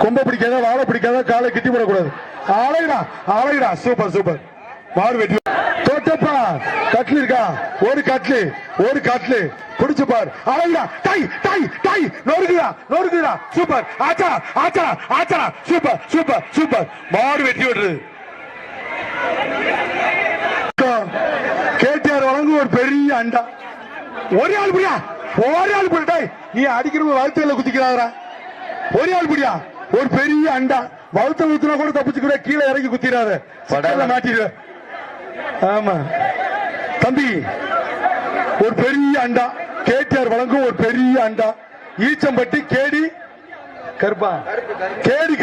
கொம்ப பிடிக்காத வாழை பிடிக்காத காலை கிட்டி போடக்கூடாது. அழகுடா அழகுடா சூப்பர் சூப்பர். மாடு வெட்டி தொட்டப்பா கட்லு இருக்கா ஒரு கட்லு பிடிச்சு பார். அழகுடா டை டை டை நொறுக்குடா சூப்பர். ஆச்சா சூப்பர் சூப்பர் சூப்பர். மாடு வெட்டி விடுறது. கேடிஆர் வழங்கும் ஒரு பெரிய அண்டா. ஒரே ஆள் புடியா நீ அடிக்கிற வகுத்துல குத்திக்கிறாரா. ஒரே ஆள் புடியா ஒரு பெரிய அண்டா. வகுத்த ஊத்துனா கூட தப்பிச்சுக்கிற கீழே இறங்கி குத்திராத மாட்டிடு. ஆமா தம்பி ஒரு பெரிய அண்டா. கேடிஆர் வழங்கும் ஒரு பெரிய அண்டா. ஈச்சம்பட்டி கேடி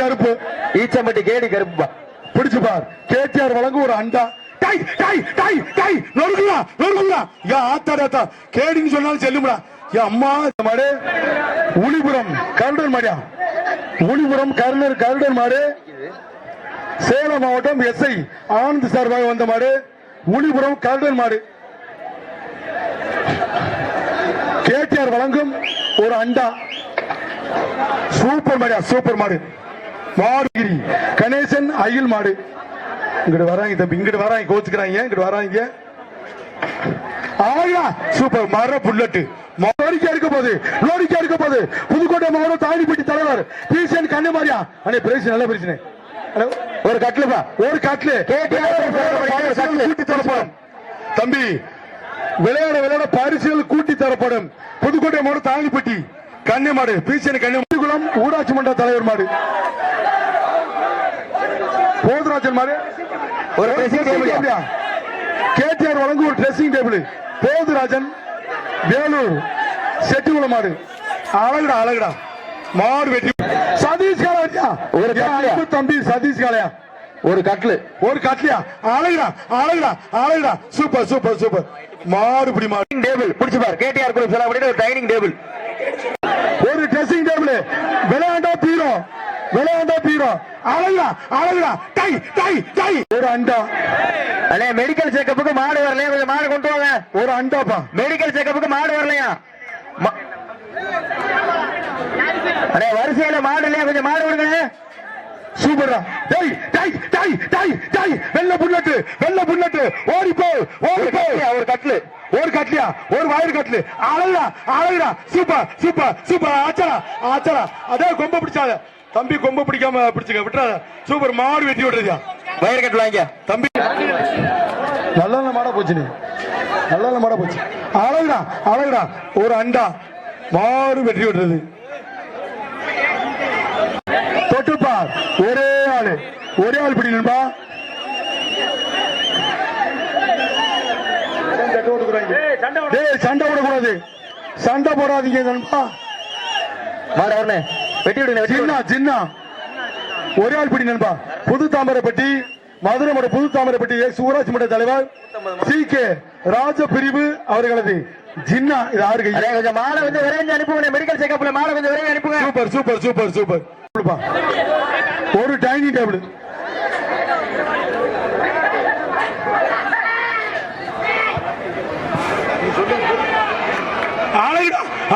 கருப்பு ஈச்சம்பட்டி கேடி கருப்பா பிடிச்சு பார். கேடிஆர் வழங்கும் ஒரு அண்டா. கேடின்னு சொன்னாலும் செல்லும்டா. அம்மா மாடு உளிபுரம் கருடன் மாடியா. உளிபுரம் கருடன் மாடு. சேலம் மாவட்டம் எஸ்ஐ ஆனந்த் சார்பாக வந்த மாடு. உளிபுரம் கருடன் மாடு. கேடிஆர் வழங்கும் ஒரு அண்டா. சூப்பர் மாடியா சூப்பர் மாடு. மாடுகிரி கணேசன் அயில் மாடு. இங்கிட்டு வராங்க தம்பி, இங்கிட்டு வராங்க கோச்சுக்கிறாங்க. இங்கிட்டு வராங்க. சூப்பர் மர புல்லட்டு எடுக்க போது புதுக்கோட்டை மாவட்டம் தாடிப்பட்டி தலைவர் பீசன் கண்ணமாரியா. அண்ணே பிரைஸ் நல்ல பிரச்சனை. ஒரு கட்லுப்பா ஒரு கட்லு கூட்டி தரப்படும் தம்பி. விளையாட பரிசுகள் கூட்டி தரப்படும். புதுக்கோட்டை மாவட்டம் தாடிப்பட்டி கண்ணமாடு பீசன் கண்ணகுளம் ஊராட்சி மன்ற தலைவர் மாடு. போதராஜன் மாடு ஒரு கேடிஆர் வழங்கும் ஒரு ட்ரெஸ்ஸிங் டேபிள். போதுராஜன் வேலூர் செட்டிகுளம் மாடு. அழகுடா மாடு வெட்டி. சதீஷ் காலையா ஒரு தம்பி. சதீஷ் காலையா ஒரு கட்லியா. அழகுடா சூப்பர் சூப்பர் சூப்பர். மாடு பிடி மாடு டேபிள் பிடிச்சு பார். கேடிஆர் குரூப் சொல்லக்கூடிய ஒரு டைனிங் டேபிள் ஒரு ட்ரெஸ்ஸிங் டேபிள். விளையாண்டா பீரோ அழகுடா டை டை டை. ஒரு அண்டா. அண்ணே மெடிக்கல் செக்கப்புக்கு மாடு வரலையா, கொஞ்சம் மாடு கொண்டு வாங்க. ஒரு அண்டாப்பா மெடிக்கல் செக்கப்புக்கு மாடு வரலையா. அண்ணே வரிசையில மாடு இல்லையா, கொஞ்சம் மாடு விடுங்க. சூப்பரா டை டை டை டை டை. வெள்ள புல்லட்டு ஓடிப்போ. ஒரு கட்லியா ஒரு வயிறு கட்லு. அழகுடா சூப்பர் சூப்பர் சூப்பர். ஆச்சரா அதே கொம்ப பிடிச்சாத தம்பி. கொம்ப பிடிக்காம பிடிச்சுக்க விட்டுறாத. சூப்பர் மாடு வெட்டி விடுறதா. வயிறு கட்டு வாங்க தம்பி. நல்ல மாடா போச்சு. நல்ல மாடா போச்சு. அழகுடா ஒரு அண்டா. மாடு வெட்டி விடுறது. தொட்டுப்பார். ஒரே ஆள் பிடிப்பா. சண்டை போடக்கூடாது. சண்டை போடாதீங்க நண்பா. வெட்டி விடுங்க. சின்ன ஒரே ஆள் பிடி நண்பா. புது தாமரைப்பட்டி மதுரை மாவட்ட புது தாமரைப்பட்டி ஊராட்சி மன்ற தலைவர் CK ராஜ பிரிவு அவர்களது ஜின்னா. இது ஆறு மாலை வந்து விரைந்து அனுப்புங்க. மெடிக்கல் செக்கப்ல மாலை கொஞ்சம் விரைந்து அனுப்புங்க. Super super super super. ஒரு டைனிங் டேபிள்.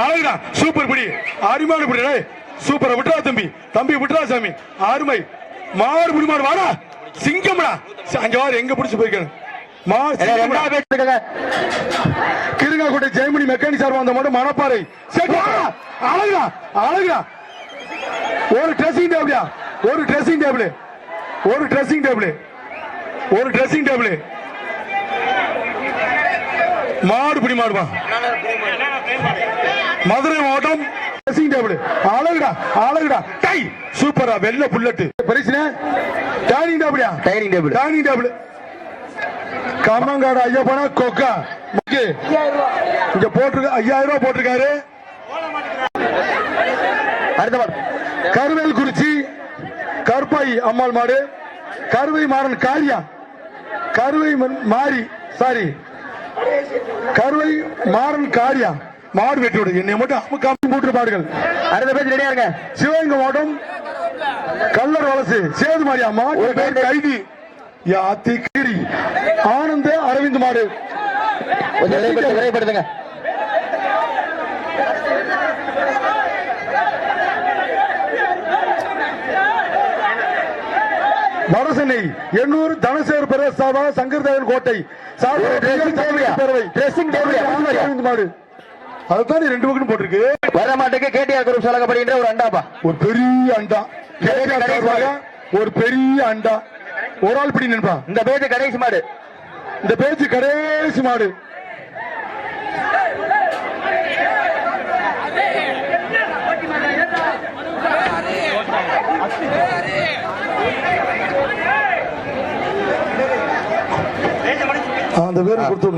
அழகுடா சூப்பர் பிடி. அருமையான பிடி. சூப்பரா விட்டுறா தம்பி விட்டுறா சாமி. அருமை மாடு பிடி. மாடு வாடா சிங்கம்டா. அங்க வாரு எங்க பிடிச்சு போயிருக்கேன். கிருங்காக்கோட்டை ஜெயமணி மெக்கானிக் சார் வந்த மட்டும் மணப்பாறை. அழகுடா ஒரு ட்ரெஸ்ஸிங் டேபிள். மாடு பிடி மாடுவா. மதுரை மாவட்டம் ட்ரெஸ்ஸிங் டேபிள். அழகுடா டை சூப்பரா வெள்ள புல்லட்டு. பரிசுனே டைனிங் டேபிள். கம்மங்காடு ஐயப்பனா கொக்கா இங்க போட்டிருக்க 5000 ரூபாய் போட்டிருக்காரு. கருவேல் குறிச்சி கருப்பாய் அம்மாள் மாடு. கருவை மாறன் காரியா. கருவை மாறன் காரியா. மாடு வெட்டி விடு. என்னை மட்டும் மூன்று மாடுகள். அடுத்த பேச்சு ரெடியா இருங்க. சிவகங்கை மாவட்டம் கல்லர் வலசு சேது மாரியா மாடு பேர் கைதி யாத்திகிரி ஆனந்த அரவிந்த் மாடு. விரைப்படுத்துங்க. வடசென்னை எண்ணூர் தனசேகர் பிரதேச சங்கர்தேவன் கோட்டை பேரவை மாடு அதுதான் 2 பக்கம் போட்டிருக்கு. வர மாட்டுக்கு கேடிஆர் குரூப் வழங்கப்படுகின்ற ஒரு அண்டாப்பா, ஒரு பெரிய அண்டா, ஒரு பெரிய அண்டா, ஒரு ஆள் பிடி நின்பா. இந்த பேச்சு கடைசி மாடு, இந்த பேச்சு கடைசி மாடு. அந்த பேரை கொடுத்து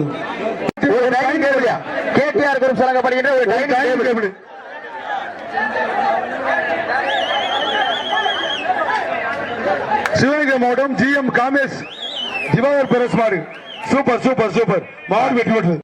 கேடிஆர் குரூப் வழங்கப்படுகின்ற ஒரு டைனிங் டேபிள். சிவகங்கை மாவட்டம் GM காமேஷ் திவாகர் பெரஸ் மாடு. சூப்பர் சூப்பர் சூப்பர் மாடு வெற்றி பெற்றது.